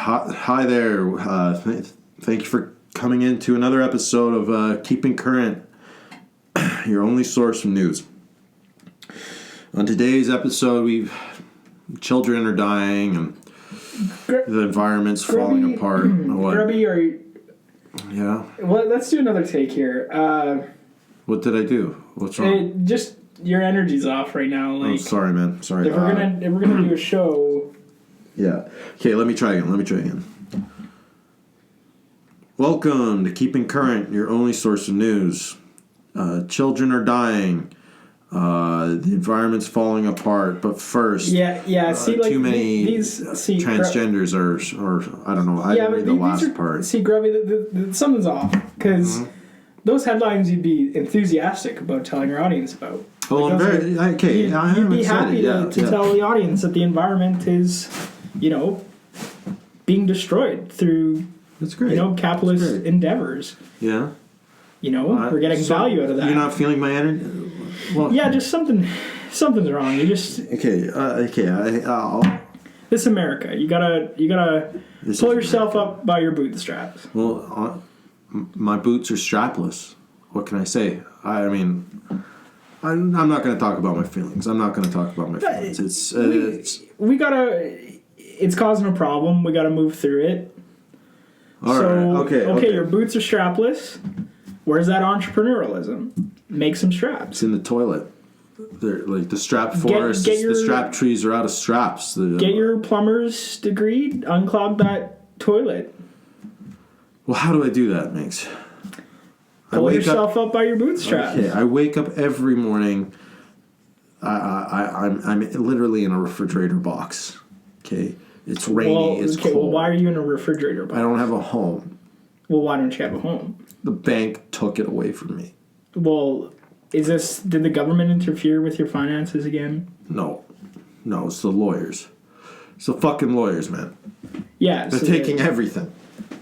Hi there. Thank you for coming into another episode of Keeping Current, your only source of news. On today's episode, children are dying and the environment's falling apart. What? Grubby, Yeah. Well, let's do another take here. What did I do? What's wrong? Just your energy's off right now. Oh, sorry, man. Sorry. If we're gonna do a show. Yeah. Okay, let me try again. Welcome to Keeping Current, your only source of news. Children are dying. The environment's falling apart. But first, see, like too many transgenders are I don't know. I didn't read the last part. See, Grubby, something's off because those headlines you'd be enthusiastic about telling your audience about. Well, I'm very okay. You'd be happy to tell the audience that the environment is, being destroyed through. That's great. Capitalist endeavors. Yeah. We're getting value out of that. You're not feeling my energy? Well, yeah, just something's wrong. You just... Okay. This America. You gotta pull yourself up by your bootstraps. Well, my boots are strapless. What can I say? I'm not going to talk about my feelings. It's causing a problem. We gotta move through it. All right. Okay. Your boots are strapless. Where's that entrepreneurialism? Make some straps. It's in the toilet. They're like the strap forest. The strap trees are out of straps. Get your plumber's degree. Unclog that toilet. Well, how do I do that, Migs? Pull yourself up by your bootstraps. Okay, I wake up every morning. I'm literally in a refrigerator box. Okay. It's rainy. It's cold. Well, why are you in a refrigerator box? I don't have a home. Well, why don't you have a home? The bank took it away from me. Well, did the government interfere with your finances again? No, it's the lawyers. It's the fucking lawyers, man. Yeah. They're taking everything.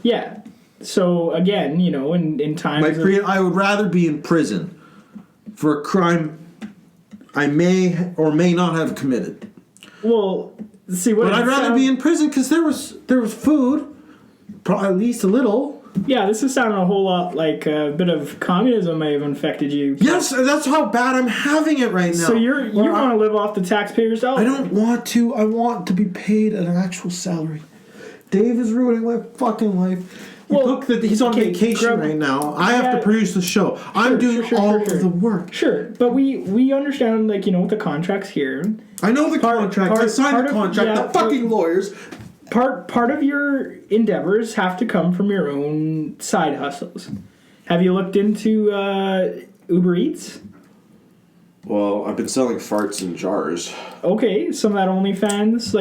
Yeah. So, again, in times I would rather be in prison for a crime I may or may not have committed. Well... But I'd rather be in prison because there was food, probably at least a little. Yeah, this is sounding a whole lot like a bit of communism may have infected you. Yes, that's how bad I'm having it right now. So you want to live off the taxpayers' dollars? I don't want to. I want to be paid an actual salary. Dave is ruining my fucking life. He's on vacation right now. I have to produce the show. I'm doing all of the work. Sure, but we understand, with the contracts here. I know the contract. I signed the contract. The fucking lawyers. Part of your endeavors have to come from your own side hustles. Have you looked into Uber Eats? Well, I've been selling farts in jars. Okay, some of that OnlyFans.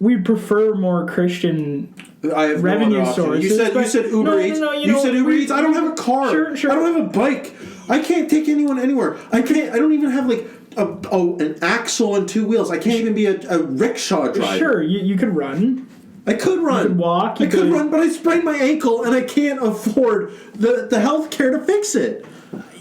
We prefer more Christian revenue sources. You said Uber Eats. You said Uber Eats. I don't have a car. Sure. I don't have a bike. I can't take anyone anywhere. I don't even have an axle and two wheels. I can't even be a rickshaw driver. Sure, you could run. I could run. You could walk. I could run, but I sprained my ankle and I can't afford the health care to fix it.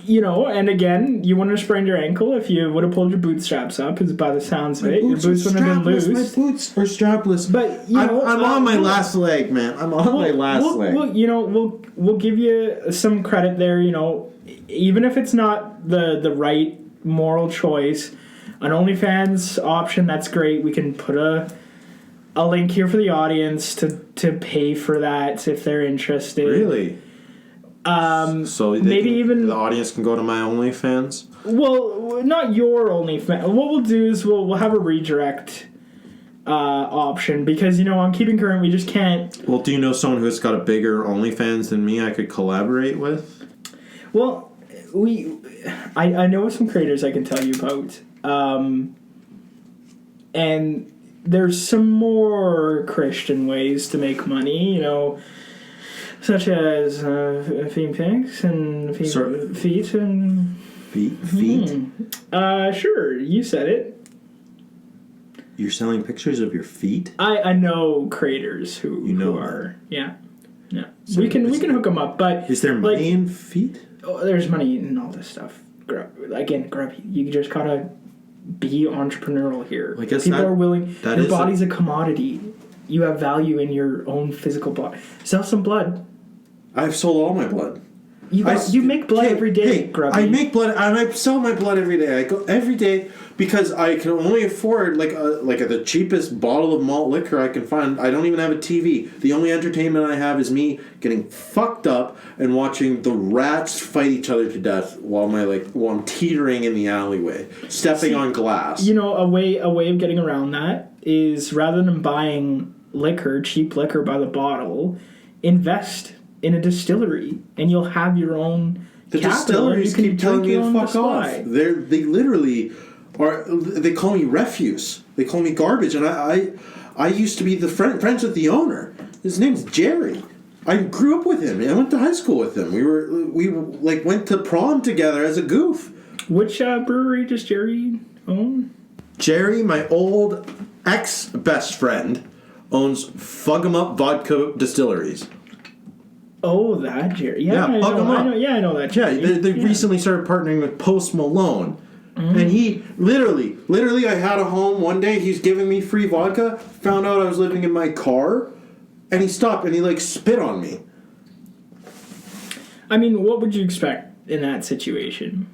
And again, you wouldn't have sprained your ankle if you would have pulled your bootstraps up, because by the sounds of it, your boots wouldn't have been loose. My boots are strapless. But, I'm on my last leg, man. I'm on my last leg. We'll give you some credit there, even if it's not the right moral choice. An OnlyFans option, that's great. We can put a link here for the audience to pay for that if they're interested. Really? So the audience can go to my OnlyFans? Well, not your OnlyFans. What we'll do is we'll have a redirect option because, on Keeping Current, we just can't... Well, do you know someone who's got a bigger OnlyFans than me I could collaborate with? Well, I know some creators I can tell you about. And there's some more Christian ways to make money, such as theme pics and feet and... Feet? Sure, you said it. You're selling pictures of your feet? I know creators who are... Yeah. So we can hook them up, but... Is there money in feet? Oh, there's money in all this stuff. Again, Grubby, you just gotta be entrepreneurial here. I guess people are willing. Your body's a commodity. you have value in your own physical blood. Sell some blood. I've sold all my blood. You make blood every day, Grubby. I make blood. I sell my blood every day. I go every day because I can only afford like the cheapest bottle of malt liquor I can find. I don't even have a TV. The only entertainment I have is me getting fucked up and watching the rats fight each other to death while I'm teetering in the alleyway, stepping on glass. You know, a way of getting around that is rather than buying cheap liquor by the bottle, invest in a distillery, and you'll have your own. The distilleries keep telling me to fuck off. They literally are. They call me refuse. They call me garbage. And I used to be friends with the owner. His name's Jerry. I grew up with him. I went to high school with him. We went to prom together as a goof. Which brewery does Jerry own? Jerry, my old ex-best friend, owns Fug 'em Up Vodka Distilleries. Oh, that Jerry. Yeah, I know that Jerry. Yeah, they recently started partnering with Post Malone. Mm-hmm. And he, literally, I had a home one day, he's giving me free vodka, found out I was living in my car, and he stopped and he, spit on me. I mean, what would you expect in that situation?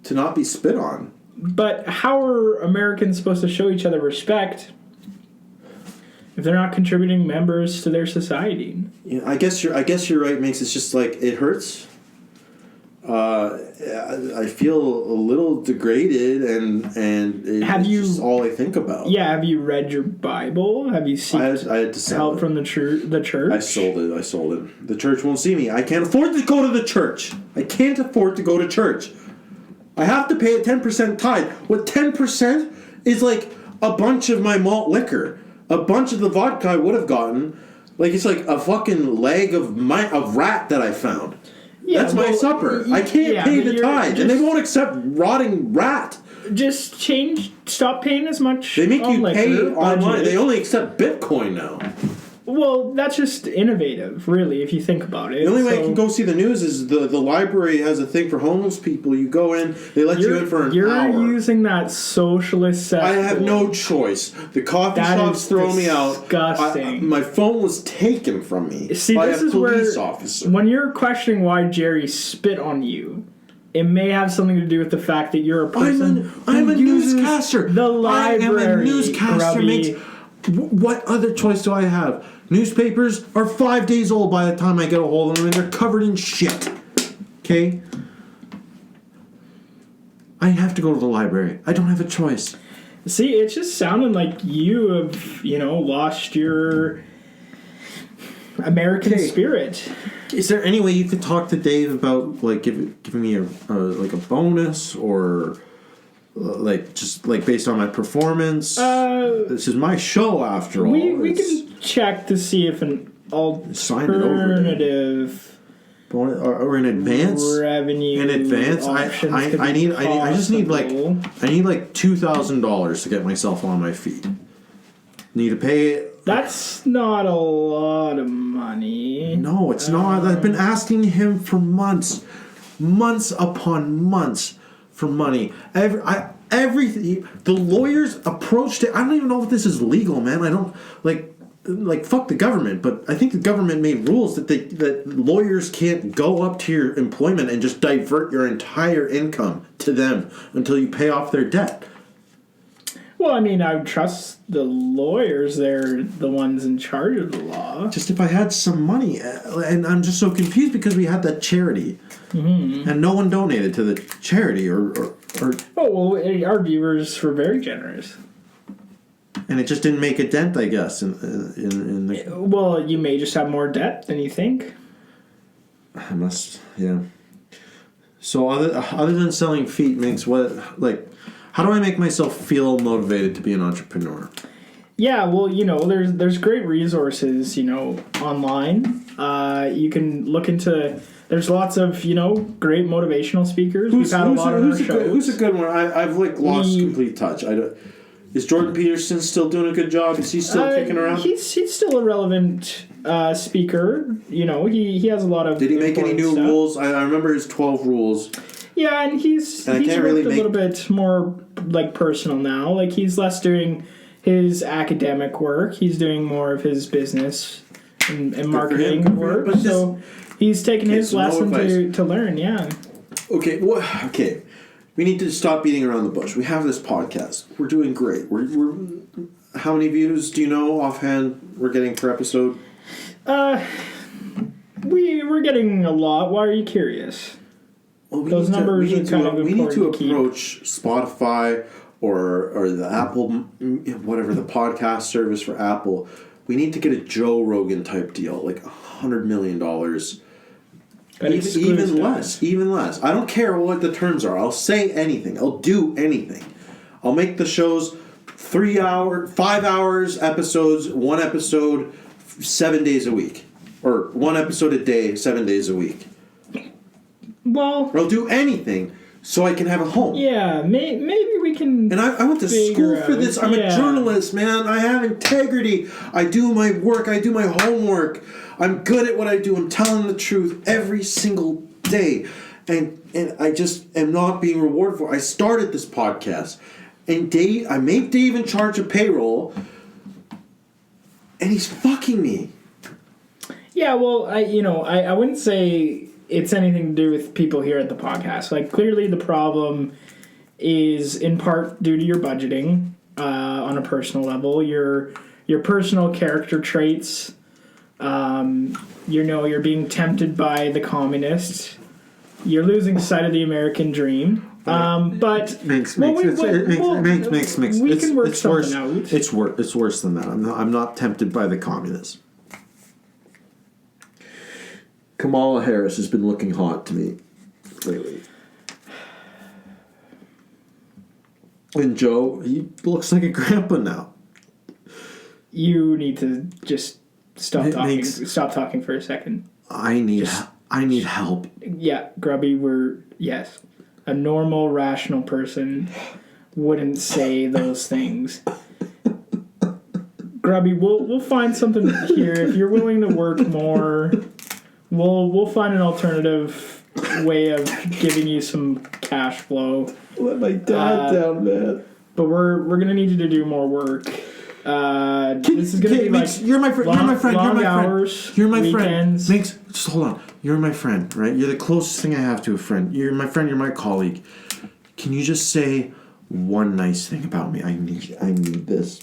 To not be spit on. But how are Americans supposed to show each other respect if they're not contributing members to their society? Yeah, I guess you're right, Makes it's just it hurts. I feel a little degraded, and it's just all I think about. Yeah, have you read your Bible? Have you seen I had to sell help from the church? I sold it. The church won't see me. I can't afford to go to the church. I can't afford to go to church. I have to pay a 10% tithe. What 10% is a bunch of my malt liquor. A bunch of the vodka I would have gotten, it's a fucking leg of rat that I found. Yeah, that's my supper. I can't pay the tithe, and they won't accept rotting rat. Just stop paying as much. They make you pay online. They only accept Bitcoin now. Well, that's just innovative, really, if you think about it. The only way I can go see the news is the library has a thing for homeless people. You go in, they let you in for an hour. You're using that socialist cesspool. I have no choice. The coffee shop's throwing me out. Disgusting. My phone was taken from me by a police officer. When you're questioning why Jerry spit on you, it may have something to do with the fact that you're a person I'm a newscaster. The library. I am a newscaster. What other choice do I have? Newspapers are 5 days old by the time I get a hold of them, and they're covered in shit. Okay? I have to go to the library. I don't have a choice. See, it's just sounding like you have, lost your American spirit. Is there any way you could talk to Dave about, giving me a bonus, or... based on my performance. This is my show after all. We can check to see if an alternative or in advance revenue. In advance, I need $2,000 to get myself on my feet. Need to pay it. That's not a lot of money. No, it's not. I've been asking him for months upon months. For money. Everything. The lawyers approached it. I don't even know if this is legal, man. I don't fuck the government, but I think the government made rules that lawyers can't go up to your employment and just divert your entire income to them until you pay off their debt. Well, I mean, I would trust the lawyers. They're the ones in charge of the law. Just if I had some money, and I'm just so confused because we had that charity. Mm-hmm. And no one donated to the charity or Oh, well, our viewers were very generous. And it just didn't make a dent, I guess. In the... Well, you may just have more debt than you think. I must, yeah. So other than selling feet, how do I make myself feel motivated to be an entrepreneur? Yeah, well, there's great resources, online. You can look into... There's lots of, great motivational speakers. We've had a lot on our shows. Who's a good one? I've lost complete touch. Is Jordan Peterson still doing a good job? Is he still kicking around? He's still a relevant speaker. He has a lot of... Did he make any new rules? I remember his 12 rules. Yeah, and he's worked a little bit more personal now. He's less doing his academic work. He's doing more of his business and marketing work. But so he's taking his lesson to learn. Yeah. Okay. Okay. We need to stop beating around the bush. We have this podcast. We're doing great. We're how many views do you know offhand we're getting per episode? We're getting a lot. Why are you curious? Well, Those numbers are kind of important. We need to keep. approach Spotify or the Apple, whatever, the podcast service for Apple. We need to get a Joe Rogan type deal, like $100 million. Even less. I don't care what the terms are. I'll say anything. I'll do anything. I'll make the shows 5 hours episodes, one episode 7 days a week. Or one episode a day, 7 days a week. Well, I'll do anything so I can have a home. Yeah, maybe we can. And I went to school for this. I'm a journalist, man. I have integrity. I do my work. I do my homework. I'm good at what I do. I'm telling the truth every single day. And I just am not being rewarded for it. I started this podcast. And I made Dave in charge of payroll. And he's fucking me. Yeah, well, I wouldn't say it's anything to do with people here at the podcast. Like, clearly the problem is in part due to your budgeting on a personal level, your personal character traits. You're being tempted by the communists. You're losing sight of the American dream. But we can work something out. It's worse than that. I'm not tempted by the communists. Kamala Harris has been looking hot to me lately. And Joe, he looks like a grandpa now. You need to just stop talking. Stop talking for a second. I need help. Yeah, Grubby, a normal, rational person wouldn't say those things. Grubby, we'll find something here. If you're willing to work more, we'll find an alternative way of giving you some cash flow. Let my dad down, man. But we're gonna need you to do more work. This is gonna be like you're my friend. You're my friend. Long You're my hours, friend. You're my weekends. friend. Just hold on. You're my friend, right? You're the closest thing I have to a friend. You're my friend. You're my colleague. Can you just say one nice thing about me? I need this.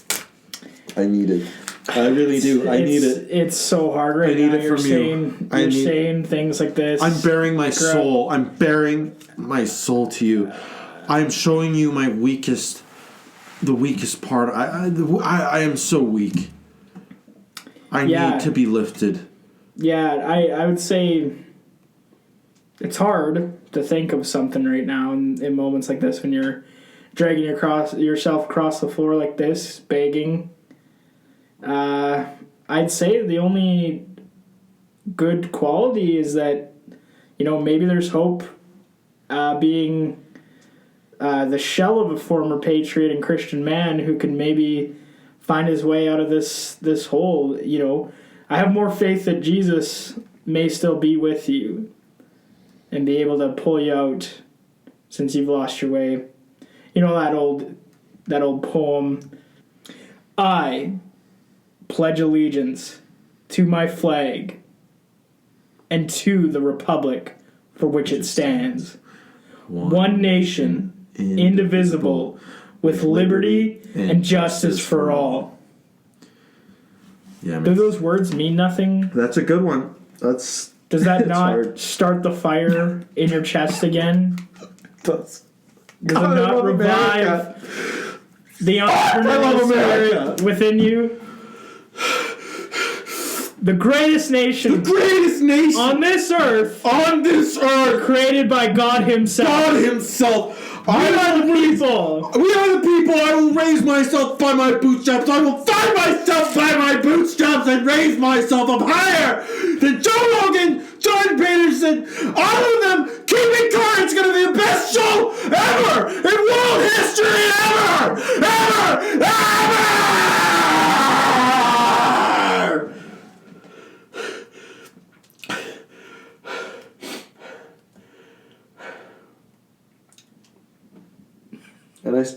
I need it. I really do. I need it. It's so hard right now. I need it from you. You're saying things like this. I'm bearing my soul. I'm bearing my soul to you. I'm showing you my weakest part. I am so weak. I need to be lifted. Yeah, I would say it's hard to think of something right now in moments like this when you're dragging yourself across the floor like this, begging. I'd say the only good quality is that, maybe there's hope being the shell of a former patriot and Christian man who can maybe find his way out of this hole. I have more faith that Jesus may still be with you and be able to pull you out since you've lost your way. That old poem, I pledge allegiance to my flag and to the republic for which it stands, one nation, indivisible, with liberty and justice for all. Yeah, do those words mean nothing? That's a good one. Does that not start the fire in your chest again? Does it not revive the entrepreneurial spirit within you? The greatest nation on this earth, created by God Himself. We are the people. I will raise myself by my bootstraps. I will find myself by my bootstraps and raise myself up higher than Joe Rogan, Jordan Peterson, all of them. Keeping Current. It's going to be the best show ever in world history ever.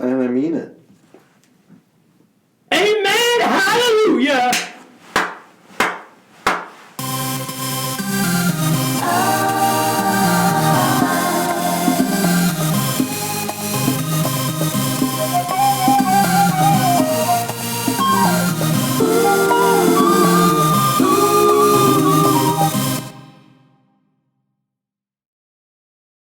And I mean it.